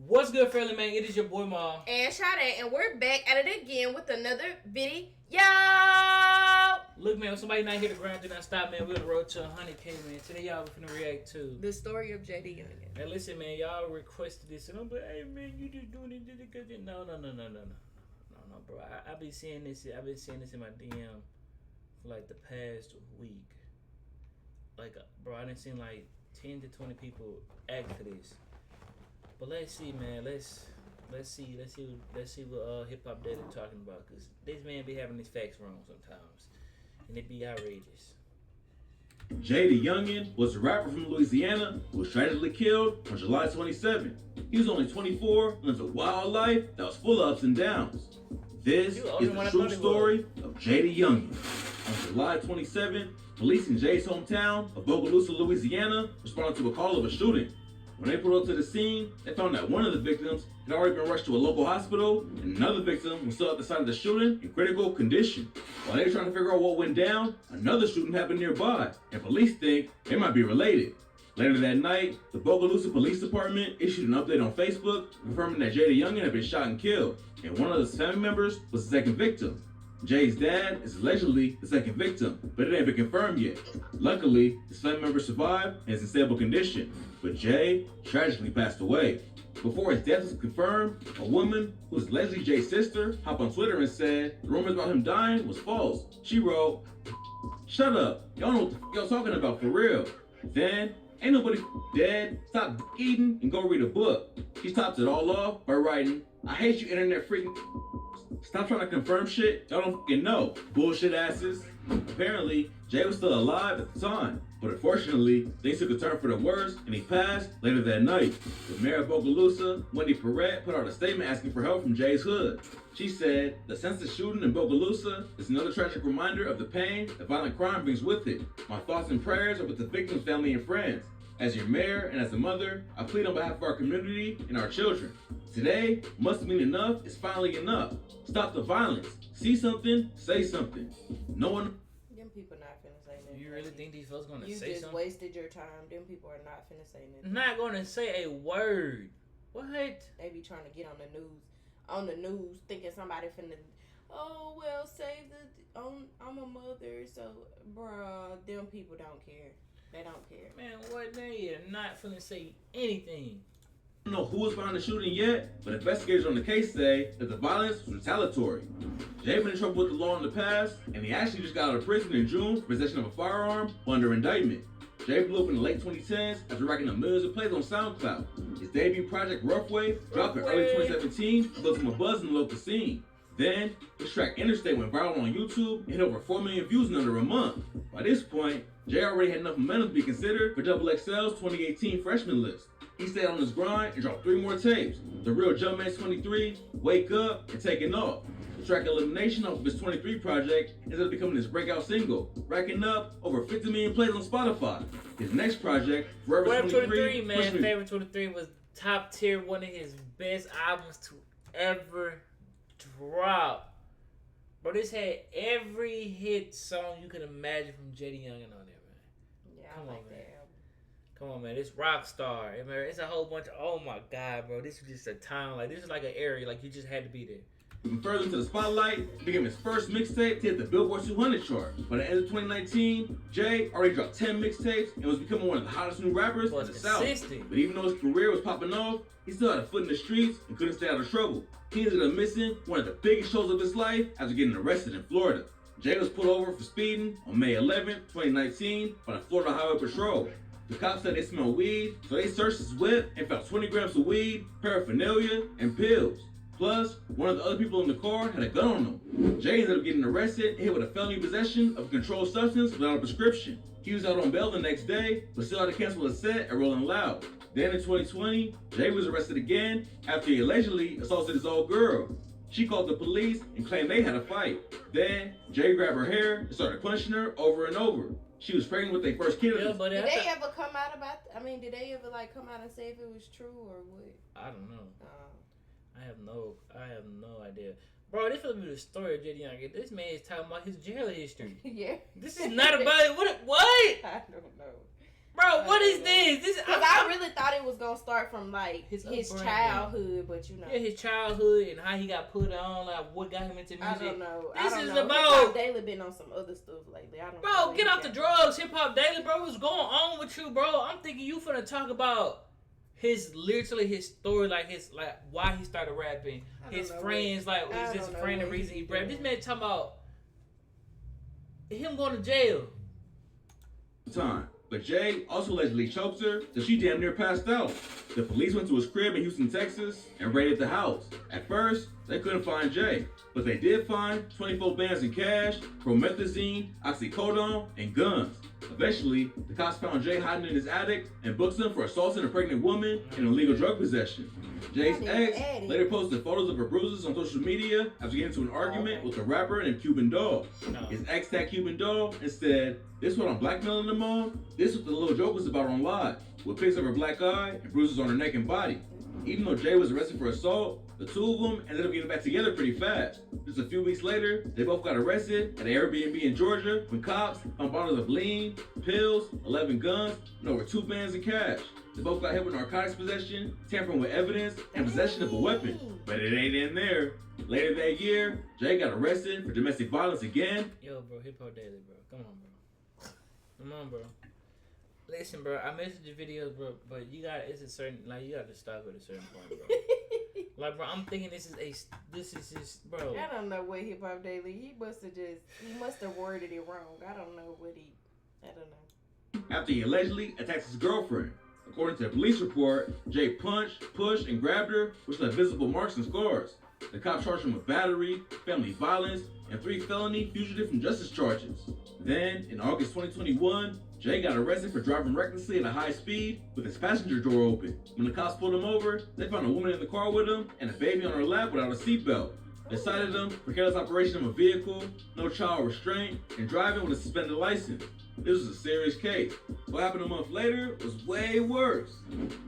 What's good, family man? It is your boy Mom and Sade, and we're back at it again with another video. Look, man, if somebody not here to grind, do not stop, man. We're on the road to 100K, man. Today, y'all, we're finna react to the story of JayDaYoungan. Man, listen, man, y'all requested this, and I'm like, hey, man, you just doing it because no, bro. I've been seeing this. I've been seeing this in my DM for like the past week. Like, bro, I done seen like 10 to 20 people act for this. But let's see, man. Let's see what hip hop daddy talking about, cause this man be having his facts wrong sometimes, and it be outrageous. JayDaYoungan was a rapper from Louisiana who was tragically killed on July 27th. He was only 24 and lived a wild life that was full of ups and downs. This is the true story of JayDaYoungan. On July 27th, police in Jay's hometown of Bogalusa, Louisiana, responded to a call of a shooting. When they pulled up to the scene, they found that one of the victims had already been rushed to a local hospital, and another victim was still at the site of the shooting in critical condition. While they were trying to figure out what went down, another shooting happened nearby, and police think they might be related. Later that night, the Bogalusa Police Department issued an update on Facebook confirming that JayDaYoungan had been shot and killed, and one of his family members was the second victim. Jay's dad is allegedly the second victim, but it ain't been confirmed yet. Luckily, his family member survived and is in stable condition, but Jay tragically passed away. Before his death was confirmed, a woman who was allegedly Jay's sister hopped on Twitter and said the rumors about him dying was false. She wrote, "Shut up, y'all know what y'all talking about for real." Then, "Ain't nobody dead, stop eating and go read a book." She topped it all off by writing, "I hate you internet freaking. Stop trying to confirm shit y'all don't fucking know, bullshit asses." Apparently, Jay was still alive at the time, but unfortunately, things took a turn for the worse and he passed later that night. The mayor of Bogalusa, Wendy Perret, put out a statement asking for help from Jay's hood. She said, "The senseless shooting in Bogalusa is another tragic reminder of the pain that violent crime brings with it. My thoughts and prayers are with the victims' family and friends. As your mayor and as a mother, I plead on behalf of our community and our children. Today must mean enough is finally enough. Stop the violence. See something, say something. No one." Them people not finna say nothing. You really think these folks gonna say something? You just wasted your time. Them people are not finna say nothing. Not gonna say a word. What? They be trying to get on the news, thinking somebody finna. Oh well, save the. I'm a mother, so bruh, them people don't care. They don't care. Man, what? They are not finna say anything. I don't know who was behind the shooting yet, but investigators on the case say that the violence was retaliatory. Jay been in trouble with the law in the past, and he actually just got out of prison in June for possession of a firearm under indictment. Jay blew up in the late 2010s after racking up millions of plays on SoundCloud. His debut project, Roughway, dropped in early 2017 and built him a buzz in the local scene. Then, his track Interstate went viral on YouTube and hit over 4 million views in under a month. By this point, Jay already had enough momentum to be considered for XXL's 2018 freshman list. He stayed on his grind and dropped 3 more tapes: The Real Jumpman's 23, Wake Up, and Taking Off. The track Elimination off of his 23 project ended up becoming his breakout single, racking up over 50 million plays on Spotify. His next project, Forever 23, man, Forever 23 was top tier, one of his best albums to ever drop. Bro, this had every hit song you could imagine from JayDaYoungan on there, man. Yeah, Come I like on, man. that album. Come on, man. This Rockstar. It's a whole bunch of, oh my God, bro. This was just a time, like, this is like an area, like, you just had to be there. Moving further into the spotlight, it became his first mixtape to hit the Billboard 200 chart. By the end of 2019, Jay already dropped 10 mixtapes and was becoming one of the hottest new rappers in the South. But even though his career was popping off, he still had a foot in the streets and couldn't stay out of trouble. He ended up missing one of the biggest shows of his life after getting arrested in Florida. Jay was pulled over for speeding on May 11, 2019 by the Florida Highway Patrol. The cops said they smelled weed, so they searched his whip and found 20 grams of weed, paraphernalia, and pills. Plus, one of the other people in the car had a gun on him. Jay ended up getting arrested and hit with a felony possession of a controlled substance without a prescription. He was out on bail the next day, but still had to cancel his set at Rolling Loud. Then in 2020, Jay was arrested again after he allegedly assaulted his old girl. She called the police and claimed they had a fight. Then, Jay grabbed her hair and started punching her over and over. She was pregnant with their first kid. Yeah, but did they ever come out about? Did they ever come out and say if it was true or what? I don't know. I have no idea. Bro, this will be the story of JayDaYoungan. This man is talking about his jail history. Yeah. This is not about what? I don't know. Bro, what is this? Because I really thought it was gonna start from like his childhood, but Yeah, his childhood and how he got put on, like what got him into music. I don't know. This is about Hip-Hop Daily been on some other stuff lately. I don't know. Bro, get off the drugs, Hip Hop Daily, bro. What's going on with you, bro? I'm thinking you finna talk about his story, like why he started rapping. His friends, like was this friend the reason he rapped? This man talking about him going to jail. Time. But Jay also allegedly choked her till she damn near passed out. The police went to his crib in Houston, Texas, and raided the house. At first, they couldn't find Jay, but they did find 24 bands in cash, promethazine, oxycodone, and guns. Eventually, the cops found Jay hiding in his attic and booked him for assaulting a pregnant woman and illegal drug possession. Jay's ex later posted photos of her bruises on social media after getting into an argument with a rapper named Cuban Dog. His ex tagged Cuban Dog and said, "This what I'm blackmailing them on? This what the little joke was about on live," with pics of her black eye and bruises on her neck and body. Even though Jay was arrested for assault, the two of them ended up getting back together pretty fast. Just a few weeks later, they both got arrested at an Airbnb in Georgia when cops found bottles of lean, pills, 11 guns, and over 2 bands in cash. They both got hit with narcotics possession, tampering with evidence, and possession of a weapon. But it ain't in there. Later that year, Jay got arrested for domestic violence again. Yo, bro, Hip Hop Daily, bro. Come on, bro. Come on, bro. Listen, bro, I messaged your videos, bro, but you got to stop at a certain point, bro. Like, bro, I'm thinking this is just, bro. I don't know what Hip Hop Daily. He must have worded it wrong. I don't know. After he allegedly attacked his girlfriend. According to a police report, Jay punched, pushed, and grabbed her, which left visible marks and scars. The cops charged him with battery, family violence, and 3 felony fugitive from justice charges. Then, in August 2021, Jay got arrested for driving recklessly at a high speed with his passenger door open. When the cops pulled him over, they found a woman in the car with him and a baby on her lap without a seatbelt. They cited him for careless operation of a vehicle, no child restraint, and driving with a suspended license. This was a serious case. What happened a month later was way worse.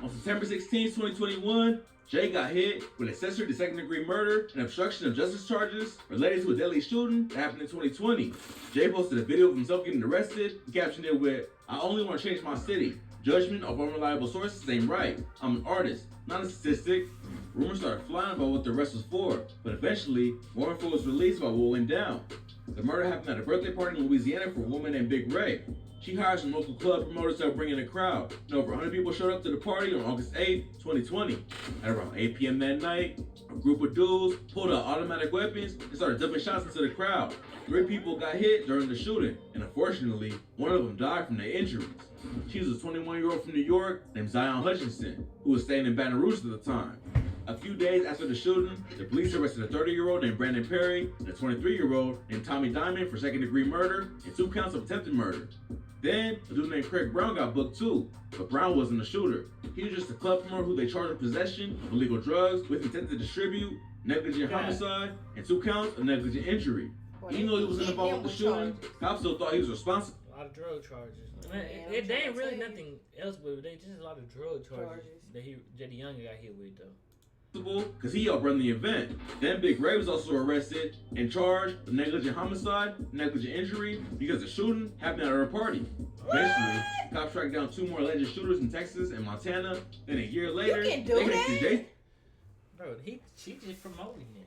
On September 16, 2021, Jay got hit with accessory to second-degree murder and obstruction of justice charges related to a deadly shooting that happened in 2020. Jay posted a video of himself getting arrested and captioned it with, "I only want to change my city. Judgment of unreliable sources ain't right. I'm an artist, not a statistic." Rumors started flying about what the arrest was for, but eventually, more info was released about what went down. The murder happened at a birthday party in Louisiana for a woman named Big Ray. She hired some local club promoters to help bring in a crowd, and over 100 people showed up to the party on August 8, 2020. At around 8 p.m. that night, a group of dudes pulled out automatic weapons and started dumping shots into the crowd. 3 people got hit during the shooting, and unfortunately, one of them died from their injuries. She was a 21-year-old from New York named Zion Hutchinson, who was staying in Baton Rouge at the time. A few days after the shooting, the police arrested a 30-year-old named Brandon Perry and a 23-year-old named Tommy Diamond for second-degree murder and 2 counts of attempted murder. Then, a dude named Craig Brown got booked too, but Brown wasn't a shooter. He was just a club promoter who they charged with possession of illegal drugs with intent to distribute, negligent homicide, and 2 counts of negligent injury. Even though he wasn't involved with the shooting, cops still thought he was responsible. A lot of drug charges. They ain't really nothing else, but they just a lot of drug charges that JayDaYoungan got hit with though. Because he helped run the event. Then Big Ray was also arrested and charged with negligent homicide, negligent injury, because the shooting happened at her party. Eventually, cops tracked down 2 more alleged shooters in Texas and Montana. Then a year later, you can do that? Bro, she just promoting him.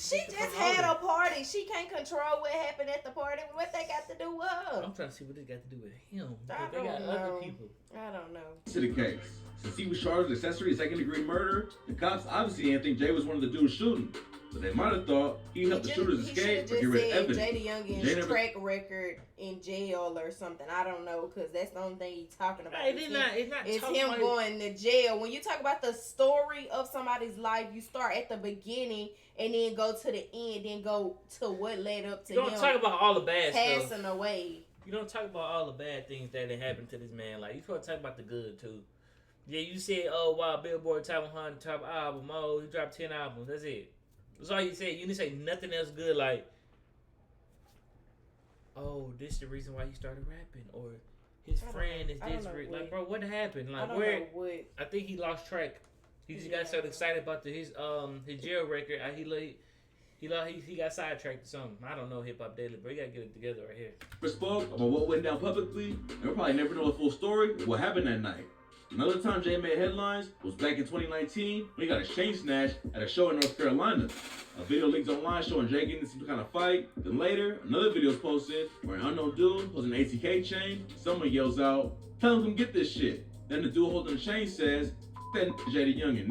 She just had a party. She can't control what happened at the party. What they got to do with her? I'm trying to see what this got to do with him. I they got other people. I don't know. To the case. Since he was charged with accessory to second-degree murder, the cops obviously didn't think Jay was one of the dudes shooting. But they might have thought he helped the shooters escape or get rid of evidence. JayDaYoungan's track record in jail or something. I don't know, because that's the only thing he's talking about. It's him going to jail. When you talk about the story of somebody's life, you start at the beginning and then go to the end, then go to what led up to him. You don't talk about all the bad passing stuff. away. You don't talk about all the bad things that happened to this man. Like, you supposed to talk about the good, too. Yeah, you said, oh, wow, Billboard Top 100 top album. Oh, he dropped 10 albums. That's it. That's all you said. You didn't say nothing else good like, oh, this is the reason why he started rapping. Or his friend is this. Like, bro, what happened? Like, I think he lost track. He just got so excited about his jail record. He got sidetracked or something. I don't know Hip Hop Daily, bro. You gotta get it together right here. Spoke about what went down publicly, and we'll probably never know the full story of what happened that night. Another time Jay made headlines was back in 2019 when he got his chain snatched at a show in North Carolina. A video leaked online showing Jay getting into some kind of fight. Then later, another video was posted where an unknown dude holds an ATK chain. Someone yells out, "Tell him come get this shit." Then the dude holding the chain says, "That JayDaYoungan."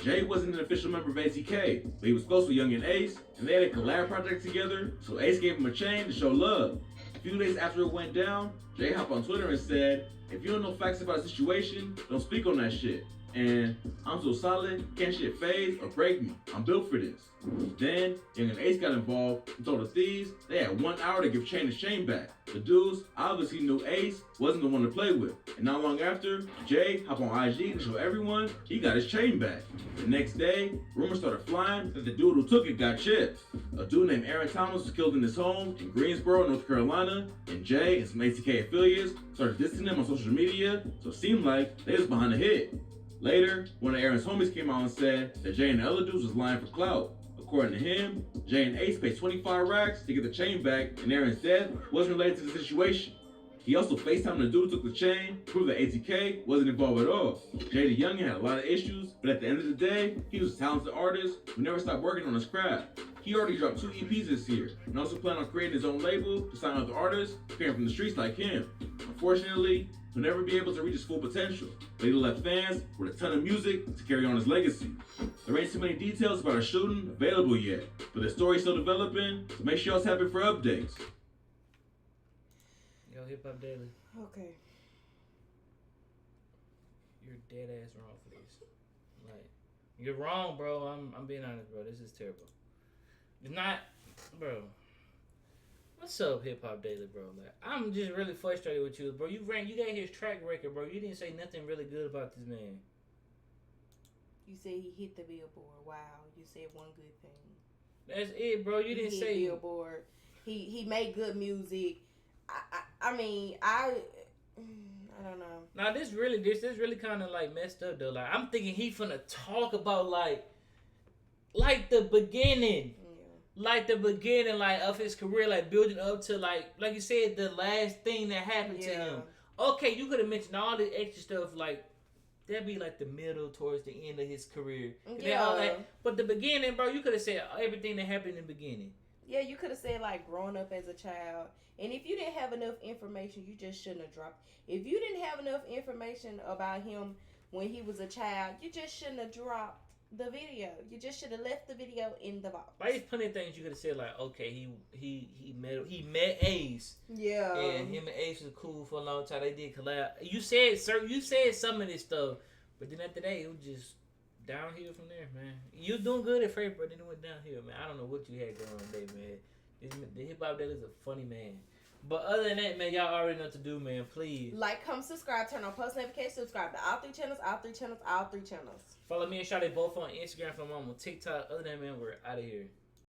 Jay wasn't an official member of ATK, but he was close with Young and Ace, and they had a collab project together, so Ace gave him a chain to show love. A few days after it went down, Jay hopped on Twitter and said, "If you don't know facts about the situation, don't speak on that shit. And I'm so solid, can't shit phase or break me. I'm built for this." Then, Young and Ace got involved and told the thieves they had 1 hour to give Chain his chain back. The dudes obviously knew Ace wasn't the one to play with. And not long after, Jay hopped on IG to show everyone he got his chain back. The next day, rumors started flying that the dude who took it got chipped. A dude named Aaron Thomas was killed in his home in Greensboro, North Carolina, and Jay and some ATK affiliates started dissing him on social media, so it seemed like they was behind the hit. Later, one of Aaron's homies came out and said that Jay and the other dudes was lying for clout. According to him, Jay and Ace paid 25 racks to get the chain back, and Aaron's death wasn't related to the situation. He also FaceTimed the dude who took the chain, proved that ATK wasn't involved at all. JayDaYoungan had a lot of issues, but at the end of the day, he was a talented artist who never stopped working on his craft. He already dropped 2 EPs this year, and also planned on creating his own label to sign other artists who came from the streets like him. Unfortunately, he'll never be able to reach his full potential, but he left fans with a ton of music to carry on his legacy. There ain't too many details about a shooting available yet, but the story's still developing, so make sure y'all tap in for updates. Yo, Hip Hop Daily. Okay. You're dead ass wrong for this. Like, you're wrong, bro. I'm being honest, bro. This is terrible. It's not, bro. What's up, Hip Hop Daily, bro? Like, I'm just really frustrated with you, bro. You got his track record, bro. You didn't say nothing really good about this man. You said he hit the Billboard. Wow. You said one good thing. That's it, bro. You didn't say Billboard. He made good music. I don't know. Now this really kind of like messed up though. Like I'm thinking he finna talk about like the beginning. Like the beginning, like of his career, like building up to like you said, the last thing that happened to him. Okay, you could have mentioned all the extra stuff, like that'd be like the middle towards the end of his career. Yeah. But the beginning, bro, you could have said everything that happened in the beginning. Yeah, you could have said like growing up as a child, and if you didn't have enough information, you just shouldn't have dropped. If you didn't have enough information about him when he was a child, you just shouldn't have dropped the video. You just should have left the video in the box. Like, there's plenty of things you could have said, like, okay, he met Ace. Yeah. And him and Ace was cool for a long time. They did collab. You said some of this stuff, but then after that, it was just downhill from there, man. You was doing good at first, but then it went downhill, man. I don't know what you had going on today, man. The Hip Hop Daily is a funny man. But other than that, man, y'all already know what to do, man. Please. Like, comment, subscribe, turn on post notifications, subscribe to all 3 channels, all 3 channels, all 3 channels. Follow me and Shawty both on Instagram. I'm on TikTok. Other than that, man, we're out of here.